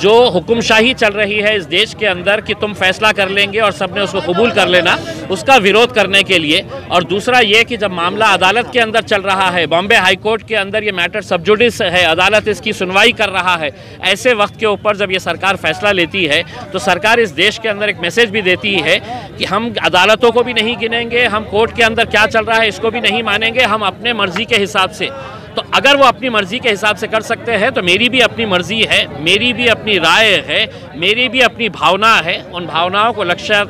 जो हुक्मशाही चल रही है इस देश के अंदर कि तुम फैसला कर लेंगे और सबने उसको कबूल कर लेना, उसका विरोध करने के लिए। और दूसरा ये कि जब मामला अदालत के अंदर चल रहा है, बॉम्बे हाई कोर्ट के अंदर ये मैटर सब जुडिस है, अदालत इसकी सुनवाई कर रहा है, ऐसे वक्त के ऊपर जब ये सरकार फैसला लेती है तो सरकार इस देश के अंदर एक मैसेज भी देती है कि हम अदालतों को भी नहीं गिनेंगे, हम कोर्ट के अंदर क्या चल रहा है इसको भी नहीं मानेंगे, हम अपने मर्जी के हिसाब से। तो अगर वो अपनी मर्जी के हिसाब से कर सकते हैं तो मेरी भी अपनी मर्जी है, मेरी भी अपनी राय है, मेरी भी अपनी भावना है। उन भावनाओं को लक्ष्य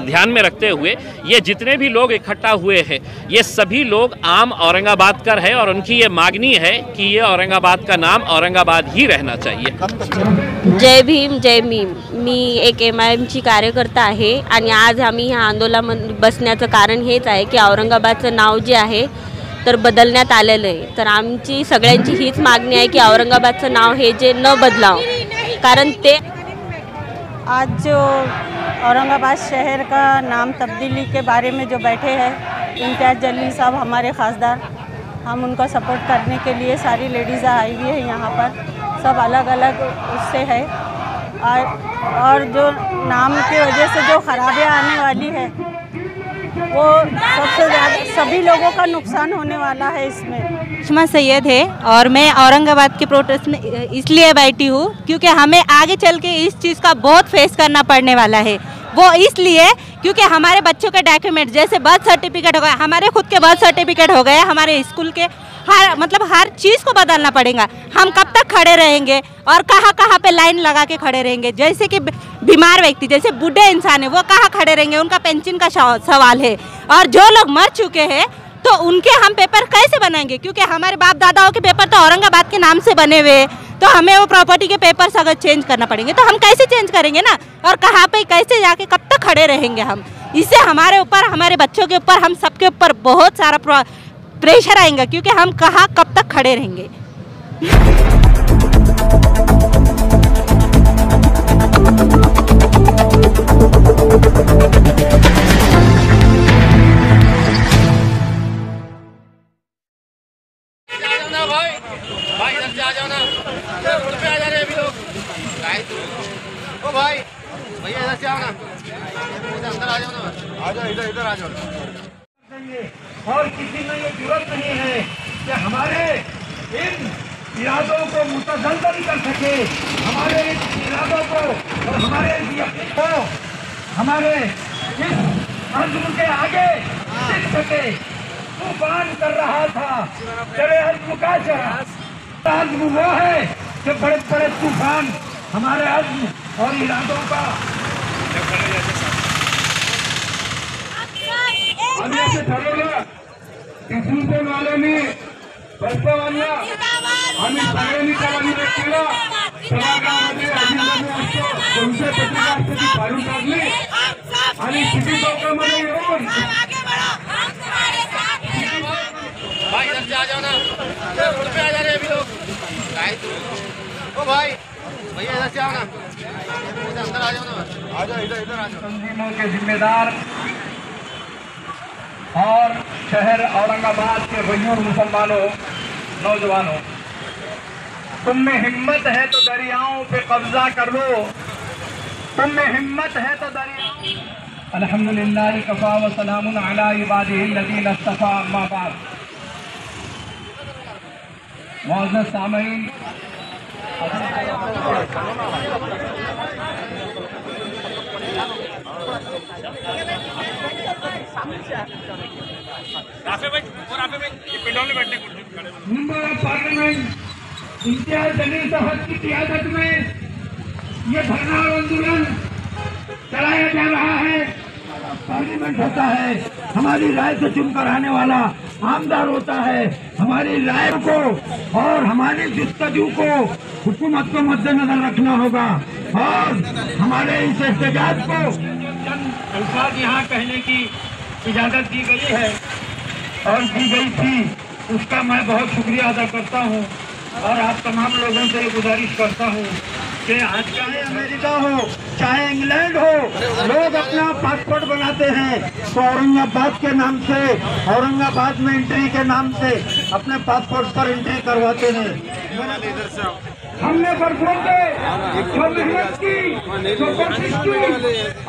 ध्यान में रखते हुए ये जितने भी लोग इकट्ठा हुए हैं ये सभी लोग आम औरंगाबाद कर है और उनकी ये मांगनी है कि ये औरंगाबाद का नाम औरंगाबाद ही रहना चाहिए। जय भीम जय मीम। मी एक MIMची कार्यकर्ता आहे आणि आज आम्ही ह्या आंदोलनात बसण्याचं कारण हेच आहे की औरंगाबादचं नाव जे आहे तर बदलण्यात आलेलं आहे। तर आमची सगळ्यांची हीच मागणी आहे की औरंगाबादचं नाव हे जे न बदलाव, कारण ते आज जो औरंगाबाद शहर का नाम तब्दीली के बारे में जो बैठे हैं इम्तियाज़ जलील साहब हमारे खासदार, हम उनको सपोर्ट करने के लिए सारी लेडीज़ आई हुई है यहाँ पर, सब अलग अलग उससे है। और जो नाम की वजह से जो खराबियाँ आने वाली है वो सबसे ज़्यादा सभी लोगों का नुकसान होने वाला है इसमें। सुषमा सैयद है और मैं औरंगाबाद के प्रोटेस्ट में इसलिए बैठी हूँ क्योंकि हमें आगे चल के इस चीज़ का बहुत फेस करना पड़ने वाला है। वो इसलिए क्योंकि हमारे बच्चों के डॉक्यूमेंट जैसे बर्थ सर्टिफिकेट हो गए, हमारे खुद के बर्थ सर्टिफिकेट हो गए, हमारे स्कूल के हर चीज़ को बदलना पड़ेगा। हम कब तक खड़े रहेंगे और कहाँ पे लाइन लगा के खड़े रहेंगे? जैसे कि बीमार व्यक्ति, जैसे बूढ़े इंसान है, वो कहाँ खड़े रहेंगे? उनका पेंशन का सवाल है। और जो लोग मर चुके हैं तो उनके हम पेपर कैसे बनाएंगे? क्योंकि हमारे बाप दादाओं के पेपर तो औरंगाबाद के नाम से बने हुए, तो हमें वो प्रॉपर्टी के पेपर्स अगर चेंज करना पड़ेंगे तो हम कैसे चेंज करेंगे ना? और कहाँ पे कैसे जाके कब तक खड़े रहेंगे हम? इससे हमारे ऊपर, हमारे बच्चों के ऊपर, हम सबके ऊपर बहुत सारा प्रेशर आएगा क्योंकि हम कहाँ कब तक खड़े रहेंगे। भाई इधर से आ जाओ ना, रोड पे आ जा रहे हैं अभी लोग। ओ भाई भैया इधर से आओ ना, अंदर आ जाओ ना, आ जाओ इधर आ जाओ। और किसी में ये जरूरत नहीं है कि हमारे इन इरादों को मुतज़ल्ज़ल कर सके, हमारे इन इरादों को और हमारे यकीन को हमारे इस अज़्म के आगे टिक सके। तूफान कर रहा था चले अज़्म का चला। अज़्म वो है कि बड़े बड़े तूफान हमारे अज़्म और इरादों का आम्ही असं ठरवलं की फुलपूर वाल्यांनी बसवाल्या आम्ही सगळ्यांनी त्या वालीला केला। सभागृहामध्ये अजिंक्य असतो दोनशे पत्रिका असते ती फाडून टाकली आणि सिटी चौकामध्ये येऊन भाई इधर से आ जाओ ना, रोड पे आ जा रहे हैं अभी लोग। ओ भाई भैया इधर से आओ ना, अंदर आ जाओ ना, आ जाओ इधर आ जाओ। तंजीमों के जिम्मेदार और शहर औरंगाबाद के भाइयों मुसलमानों, नौजवानों, तुम में हिम्मत है तो दरियाओं पे कब्जा कर लो, तुम में हिम्मत है तो दरियाओं। अल्हम्दुलिल्लाह कफ़ा व सलामुन अला इबादिहिल लज़ीना इस्तफ़ा, अम्मा बाद। मुअज़्ज़ज़ सामईन, मेंबर ऑफ पार्लियामेंट इम्तियाज़ जलील साहब की क़ियादत में ये धरना आंदोलन चलाया जा रहा है। पार्लियामेंट होता है, हमारी राय से चुनकर आने वाला आमदार होता है। हमारी राय को और हमारी जुस्तजू को हुकूमत को मद्देनजर रखना होगा और हमारे इस एहतजाज को अल्फाज यहाँ कहने की इजाज़त दी गई है और दी गई थी, उसका मैं बहुत शुक्रिया अदा करता हूँ। और आप तमाम लोगों से गुजारिश करता हूँ कि आज चाहे अमेरिका हो चाहे इंग्लैंड हो, लोग अपना पासपोर्ट बनाते हैं तो औरंगाबाद के नाम से, औरंगाबाद में एंट्री के नाम से अपने पासपोर्ट पर एंट्री करवाते हैं। हमने बरसों से जो मेहनत की, जो कोशिश की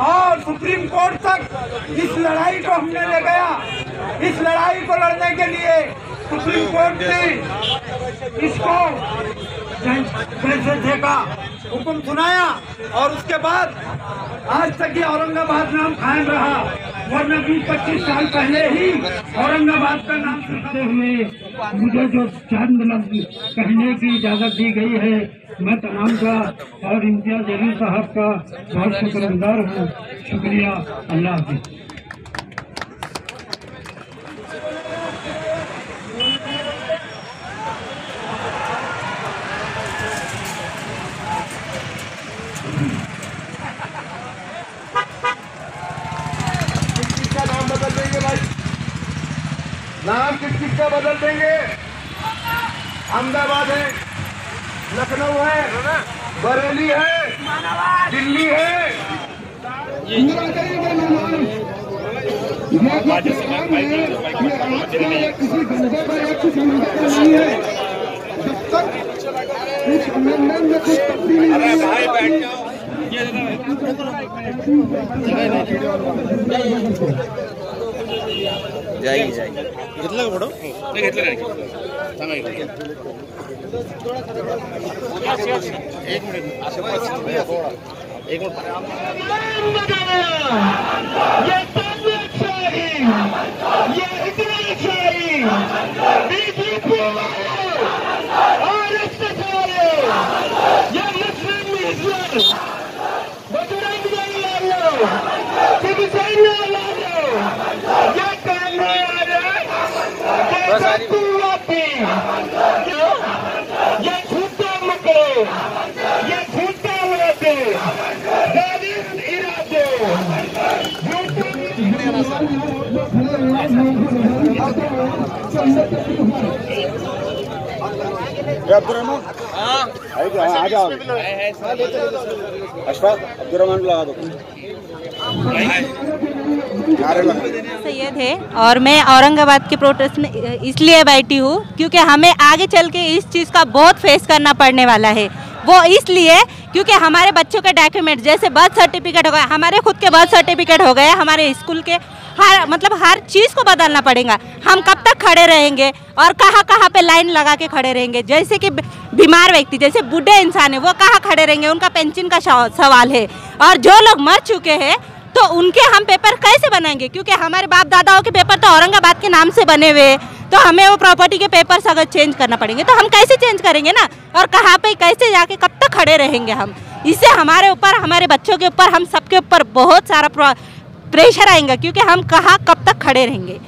और सुप्रीम कोर्ट तक इस लड़ाई को हमने ले गया। इस लड़ाई को लड़ने के लिए सुप्रीम कोर्ट ने इसको कैसे का हुक्म सुनाया और उसके बाद आज तक ये औरंगाबाद नाम कायम रहा, वरना 20-25 साल पहले ही औरंगाबाद का नाम सुनते हुए मुझे जो चंद लफ्ज कहने की इजाजत दी गई है, मैं तमाम का और इम्तियाज जलील साहब का बहुत शुक्रगुजार हूँ। शुक्रिया। अल्लाह हाफिज़। नाम किस किस का बदल देंगे? अहमदाबाद है, लखनऊ है, बरेली है, दिल्ली है। किसी बंदे पर या कुछ नहीं है, जब तक कुछ अमेंडमेंट में कुछ तब्दीली नहीं जाएगी घेतलं का फोटो घेतलं नाही सांगा एक मिनिट अब्दुलरहमान आ जाओ। अशफाक अब्दुलरहमान लगा दो। सैयद है और मैं औरंगाबाद के प्रोटेस्ट में इसलिए बैठी हूँ क्योंकि हमें आगे चल के इस चीज़ का बहुत फेस करना पड़ने वाला है। वो इसलिए क्योंकि हमारे बच्चों के डॉक्यूमेंट जैसे बर्थ सर्टिफिकेट हो गया, हमारे खुद के बर्थ सर्टिफिकेट हो गए, हमारे स्कूल के हर चीज़ को बदलना पड़ेगा। हम कब तक खड़े रहेंगे और कहाँ पे लाइन लगा के खड़े रहेंगे? जैसे कि बीमार व्यक्ति, जैसे बूढ़े इंसान है, वो कहाँ खड़े रहेंगे? उनका पेंशन का सवाल है। और जो लोग मर चुके हैं तो उनके हम पेपर कैसे बनाएंगे? क्योंकि हमारे बाप दादाओं के पेपर तो औरंगाबाद के नाम से बने हुए, तो हमें वो प्रॉपर्टी के पेपर्स अगर चेंज करना पड़ेंगे तो हम कैसे चेंज करेंगे ना? और कहाँ पे कैसे जाके कब तक खड़े रहेंगे हम? इससे हमारे ऊपर, हमारे बच्चों के ऊपर, हम सबके ऊपर बहुत सारा प्रेशर आएगा क्योंकि हम कहाँ कब तक खड़े रहेंगे।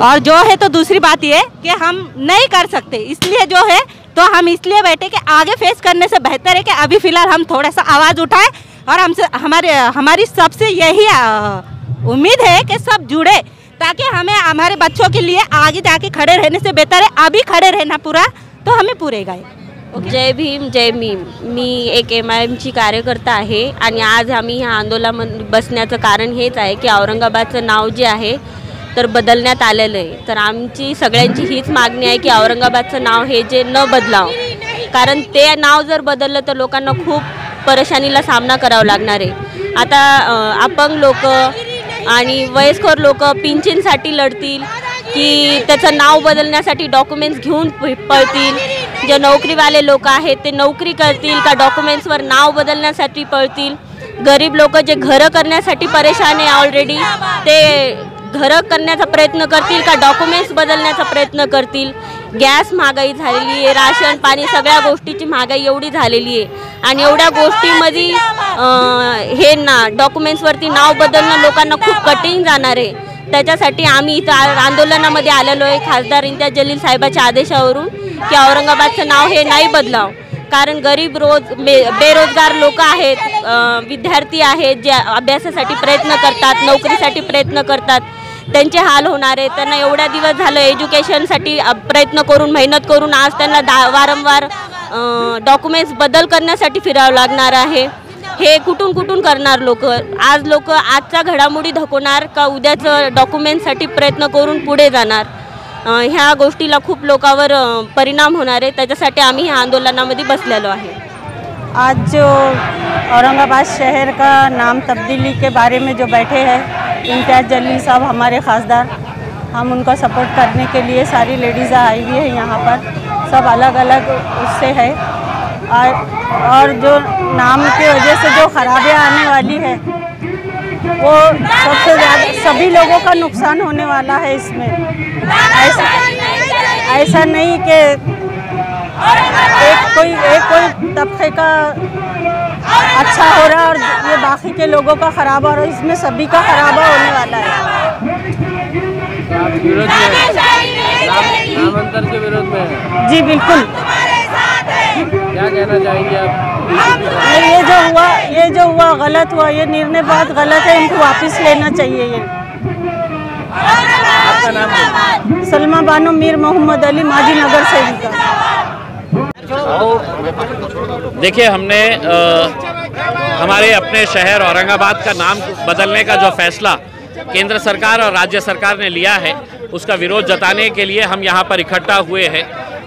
और जो है तो दूसरी बात ये कि हम नहीं कर सकते, इसलिए जो है तो हम इसलिए बैठे कि आगे फेस करने से बेहतर है कि अभी फ़िलहाल हम थोड़ा सा आवाज़ उठाएं और हमसे हमारी सबसे यही उम्मीद है कि सब जुड़े ताकि हमें हमारे बच्चों के लिए आगे जाके खड़े रहने से बेहतर है अभी खड़े रहना पूरा तो हमें पुरेगा आहे। जय भीम जय भीम। मी एक MIMची कार्यकर्ता आहे आणि आज आम्ही ह्या आंदोलनामध्ये बसण्याचं कारण हेच आहे की औरंगाबादचं नाव जे आहे तर बदलण्यात आलेलं आहे। तर आमची सगळ्यांची हीच मागणी आहे की औरंगाबादचं नाव हे जे न बदलावं, कारण ते नाव जर बदललं तर लोकांना खूप परेशानीला सामना करावा लागणार आहे। आता अपंग लोक आणि वयस्कर लोक पिंचणीसाठी लढतील की त्याचं नाव बदलण्यासाठी डॉक्युमेंट्स घेऊन पळतील? जे नोकरीवाले लोक आहेत ते नोकरी करतील का डॉक्युमेंट्सवर नाव बदलण्यासाठी पळतील? गरीब लोक जे घरं करण्यासाठी परेशान आहे ऑलरेडी, ते घरं करण्याचा प्रयत्न करतील का डॉक्युमेंट्स बदलण्याचा प्रयत्न करतील? गॅस महागाई झालेली आहे, राशन पाणी सगळ्या गोष्टीची महागाई एवढी झालेली आहे आणि एवढ्या गोष्टींमध्ये हे डॉक्युमेंट्सवरती नाव बदलणं लोकांना खूप कठीण जाणार आहे। त्याच्यासाठी आम्ही इथं आंदोलनामध्ये आलेलो आहे खासदार इम्तियाज जलील साहेबाच्या आदेशावरून की औरंगाबादचं नाव हे नाही बदलावं, कारण गरीब बेरोजगार लोक आहेत, विद्यार्थी आहेत जे अभ्यासासाठी प्रयत्न करतात, नोकरीसाठी प्रयत्न करतात, त्यांचे हाल होणार आहे। त्यांना एवढ्या दिवस झालं एज्युकेशनसाठी प्रयत्न करून मेहनत करून आज त्यांना वारंवार डॉक्युमेंट्स बदल करण्यासाठी फिरावं लागणार आहे। हे कुठून करणार लोक? आज लोक आजच्या घडामोडी धकवणार का उद्याचं डॉक्युमेंटसाठी प्रयत्न करून पुढे जाणार? ह्या गोष्टीला खूप लोकांवर परिणाम होणार आहे, त्याच्यासाठी आम्ही ह्या आंदोलनामध्ये बसलेलो आहे। आज जो औरंगाबाद शहर का नाम तब्दीली के बारे में जो बैठे हैं इम्तियाज़ जलील साहब हमारे खासदार, हम उनका सपोर्ट करने के लिए सारी लेडीज़ आई हुई है यहाँ पर, सब अलग अलग उससे है। और जो नाम की वजह से जो खराबियाँ आने वाली है वो सबसे ज़्यादा सभी लोगों का नुकसान होने वाला है इसमें। ऐसा नहीं कि एक कोई तबके का अच्छा हो रहा और ये बाकी के लोगों का खराब हो रहा है, इसमें सभी का खराबा होने वाला है। नामांतर के विरोध में? जी बिल्कुल। क्या कहना चाहेंगे आप? ये जो हुआ गलत हुआ, ये निर्णय बहुत गलत है, इनको वापस लेना चाहिए। ये आपका नाम? सलमा बानो मीर मोहम्मद अली, माजी नगर सेविका। देखिए, हमने हमारे अपने शहर औरंगाबाद का नाम बदलने का जो फैसला केंद्र सरकार और राज्य सरकार ने लिया है, उसका विरोध जताने के लिए हम यहाँ पर इकट्ठा हुए हैं।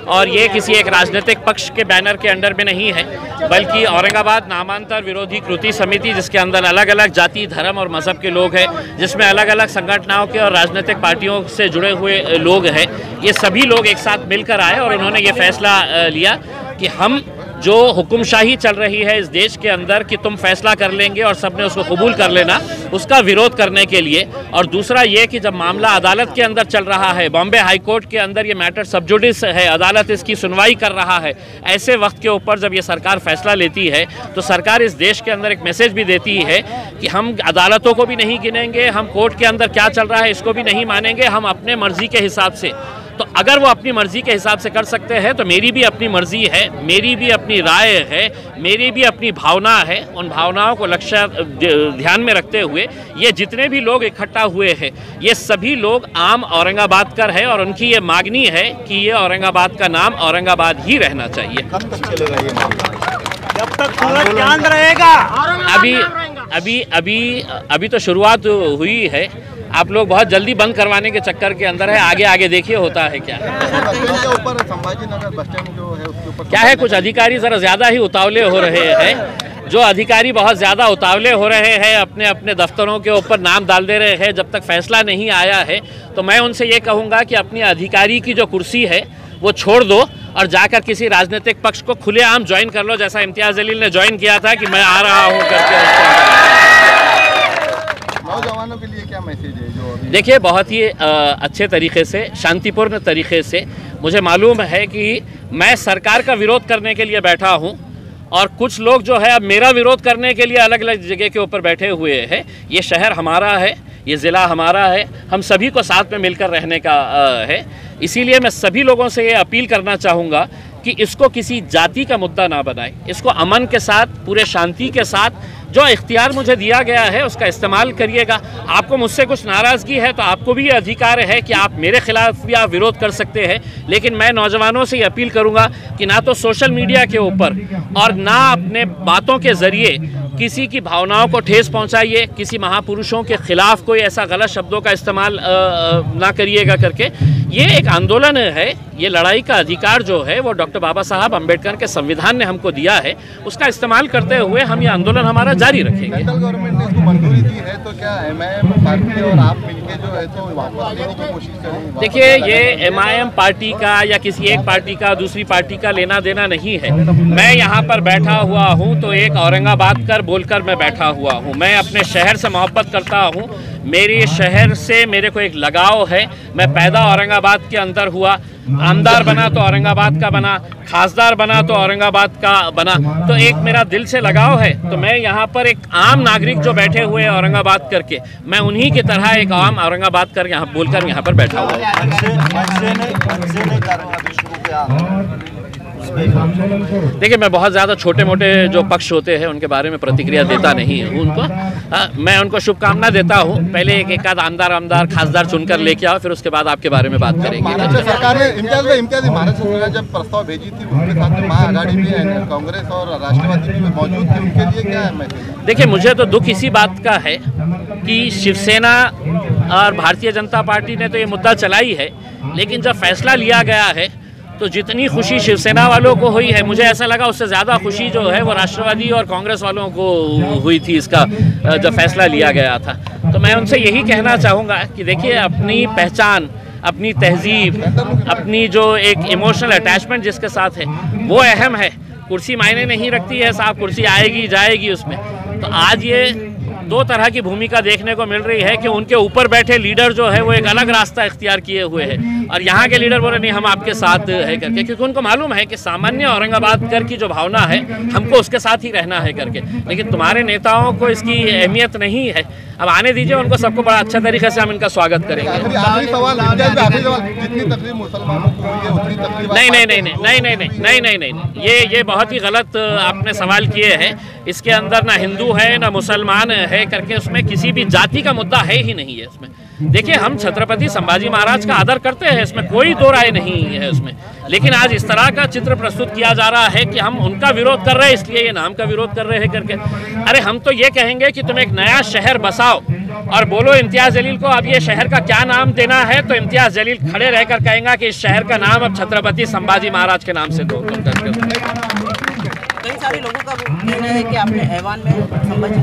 और ये किसी एक राजनीतिक पक्ष के बैनर के अंडर में नहीं है, बल्कि औरंगाबाद नामांतर विरोधी कृति समिति, जिसके अंदर अलग अलग जाति, धर्म और मज़हब के लोग हैं, जिसमें अलग अलग संगठनों के और राजनीतिक पार्टियों से जुड़े हुए लोग हैं, ये सभी लोग एक साथ मिलकर आए और उन्होंने ये फैसला लिया कि हम जो हुक्मशाही चल रही है इस देश के अंदर कि तुम फैसला कर लेंगे और सबने उसको कबूल कर लेना, उसका विरोध करने के लिए। और दूसरा ये कि जब मामला अदालत के अंदर चल रहा है, बॉम्बे हाई कोर्ट के अंदर ये मैटर सब जुडिस है, अदालत इसकी सुनवाई कर रहा है, ऐसे वक्त के ऊपर जब ये सरकार फैसला लेती है तो सरकार इस देश के अंदर एक मैसेज भी देती है कि हम अदालतों को भी नहीं गिनेंगे, हम कोर्ट के अंदर क्या चल रहा है इसको भी नहीं मानेंगे, हम अपने मर्जी के हिसाब से। तो अगर वो अपनी मर्जी के हिसाब से कर सकते हैं तो मेरी भी अपनी मर्जी है, मेरी भी अपनी राय है, मेरी भी अपनी भावना है। उन भावनाओं को लक्ष्य ध्यान में रखते हुए ये जितने भी लोग इकट्ठा हुए हैं, ये सभी लोग आम औरंगाबादकर है और उनकी ये मांगनी है कि ये औरंगाबाद का नाम औरंगाबाद ही रहना चाहिए। कब तक चलेगा ये मामला? जब तक सूरज चांद रहेगा। अभी तो शुरुआत हुई है, आप लोग बहुत जल्दी बंद करवाने के चक्कर के अंदर है, आगे आगे देखिए होता है क्या। ऊपर संभाजी नगर बस स्टैंड जो है उसके ऊपर क्या है, कुछ अधिकारी ज़रा ज़्यादा ही उतावले हो रहे हैं। जो अधिकारी बहुत ज़्यादा उतावले हो रहे हैं, अपने अपने दफ्तरों के ऊपर नाम डाल दे रहे हैं जब तक फैसला नहीं आया है, तो मैं उनसे ये कहूँगा कि अपनी अधिकारी की जो कुर्सी है वो छोड़ दो और जाकर किसी राजनीतिक पक्ष को खुलेआम ज्वाइन कर लो, जैसा इम्तियाज़ जलील ने ज्वाइन किया था कि मैं आ रहा हूँ करके। नौजवानों के लिए क्या मैसेज है जो अभी? देखिए, बहुत ही अच्छे तरीके से, शांतिपूर्ण तरीके से, मुझे मालूम है कि मैं सरकार का विरोध करने के लिए बैठा हूँ और कुछ लोग जो है अब मेरा विरोध करने के लिए अलग अलग जगह के ऊपर बैठे हुए हैं। ये शहर हमारा है, ये ज़िला हमारा है, हम सभी को साथ में मिलकर रहने का है। इसीलिए मैं सभी लोगों से ये अपील करना चाहूँगा कि इसको किसी जाति का मुद्दा ना बनाए, इसको अमन के साथ, पूरे शांति के साथ, जो इख्तियार मुझे दिया गया है उसका इस्तेमाल करिएगा। आपको मुझसे कुछ नाराज़गी है तो आपको भी ये अधिकार है कि आप मेरे खिलाफ भी आप विरोध कर सकते हैं, लेकिन मैं नौजवानों से ये अपील करूंगा कि ना तो सोशल मीडिया के ऊपर और ना अपने बातों के ज़रिए किसी की भावनाओं को ठेस पहुंचाइए, किसी महापुरुषों के खिलाफ कोई ऐसा गलत शब्दों का इस्तेमाल ना करिएगा करके। ये एक आंदोलन है, ये लड़ाई का अधिकार जो है वो डॉक्टर बाबा साहब अम्बेडकर के संविधान ने हमको दिया है, उसका इस्तेमाल करते हुए हम ये आंदोलन हमारा जारी रखेंगे। सेंट्रल गवर्नमेंट ने इसको मंजूरी दी है तो क्या एमआईएम पार्टी और आप मिलके जो है तो वापस लेने की कोशिश करेंगे? देखिए, ये एमआईएम पार्टी का या किसी एक पार्टी का दूसरी पार्टी का लेना देना नहीं है। मैं यहाँ पर बैठा हुआ हूँ तो एक औरंगाबाद कर बोलकर मैं बैठा हुआ हूँ। मैं अपने शहर से मोहब्बत करता हूँ, मेरे शहर से मेरे को एक लगाव है। मैं पैदा औरंगाबाद के अंदर हुआ, आमदार बना तो औरंगाबाद का बना, खासदार बना तो औरंगाबाद का बना, तो एक मेरा दिल से लगाव है। तो मैं यहाँ पर एक आम नागरिक जो बैठे हुए हैं औरंगाबाद करके, मैं उन्हीं की तरह एक आम औरंगाबाद कर यहाँ बोलकर यहाँ पर बैठा हुआ हूँ। देखिए, मैं बहुत ज़्यादा छोटे मोटे जो पक्ष होते हैं उनके बारे में प्रतिक्रिया देता नहीं हूँ उनको। मैं उनको शुभकामना देता हूँ। पहले एक आध आमदार खासदार चुनकर लेके आओ, फिर उसके बाद आपके बारे में बात करेंगे। महाराष्ट्र सरकार ने इम्तियाज महाराष्ट्र सरकार जब प्रस्ताव भेजी थी उसके साथ में महाआघाड़ी भी है, कांग्रेस और राष्ट्रवादी भी मौजूद थे, उनके लिए क्या है मैसेज? देखिए, मुझे तो दुख इसी बात का है कि शिवसेना और भारतीय जनता पार्टी ने तो ये मुद्दा चलाई है, लेकिन जब फैसला लिया गया है तो जितनी खुशी शिवसेना वालों को हुई है, मुझे ऐसा लगा उससे ज़्यादा खुशी जो है वो राष्ट्रवादी और कांग्रेस वालों को हुई थी इसका जब फैसला लिया गया था। तो मैं उनसे यही कहना चाहूँगा कि देखिए, अपनी पहचान, अपनी तहजीब, अपनी जो एक इमोशनल अटैचमेंट जिसके साथ है वो अहम है। कुर्सी मायने नहीं रखती है साहब, कुर्सी आएगी जाएगी उसमें। तो आज ये दो तरह की भूमिका देखने को मिल रही है कि उनके ऊपर बैठे लीडर जो है वो एक अलग रास्ता इख्तियार किए हुए हैं और यहाँ के लीडर बोले नहीं हम आपके साथ है करके, क्योंकि उनको मालूम है कि सामान्य औरंगाबाद कर की जो भावना है हमको उसके साथ ही रहना है करके, लेकिन तुम्हारे नेताओं को इसकी अहमियत नहीं है। अब आने दीजिए उनको, सबको बड़ा अच्छा तरीके से हम इनका स्वागत करेंगे। आखिरी सवाल, जितनी तकलीफ मुसलमानों को हुई है उतनी तकलीफ नहीं, ये बहुत ही गलत आपने सवाल किए हैं। इसके अंदर ना हिंदू है ना मुसलमान है करके, उसमें किसी भी जाति का मुद्दा है ही नहीं है उसमें। देखिए, हम छत्रपति संभाजी महाराज का आदर करते हैं, इसमें कोई दो राय नहीं है उसमें, लेकिन आज इस तरह का चित्र प्रस्तुत किया जा रहा है कि हम उनका विरोध कर रहे हैं इसलिए ये नाम का विरोध कर रहे हैं करके। अरे हम तो ये कहेंगे कि तुम एक नया शहर बसाओ और बोलो इम्तियाज़ जलील को अब ये शहर का क्या नाम देना है, तो इम्तियाज़ जलील खड़े रहकर कहेंगे कि इस शहर का नाम अब छत्रपति संभाजी महाराज के नाम से दो। कई सारे लोगों का कहना है कि आपने ऐवान में संभाजी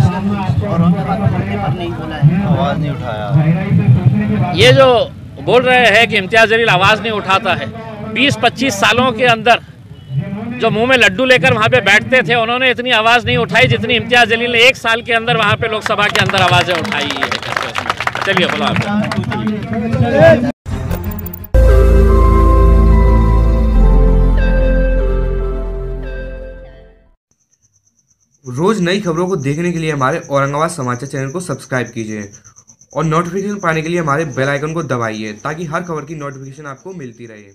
और औरंगाबाद पर नहीं बोला है, आवाज़ नहीं उठाया। ये जो बोल रहे हैं कि इम्तियाज़ जलील आवाज़ नहीं उठाता है, 20-25 सालों के अंदर जो मुंह में लड्डू लेकर वहाँ पे बैठते थे उन्होंने इतनी आवाज़ नहीं उठाई जितनी इम्तियाज़ जलील ने 1 साल के अंदर वहाँ पे लोकसभा के अंदर आवाज़ें उठाई है। चलिए बोलो आप। रोज नई खबरों को देखने के लिए हमारे औरंगाबाद समाचार चैनल को सब्सक्राइब कीजिए और नोटिफिकेशन पाने के लिए हमारे बेल आइकन को दबाइए ताकि हर खबर की नोटिफिकेशन आपको मिलती रहे।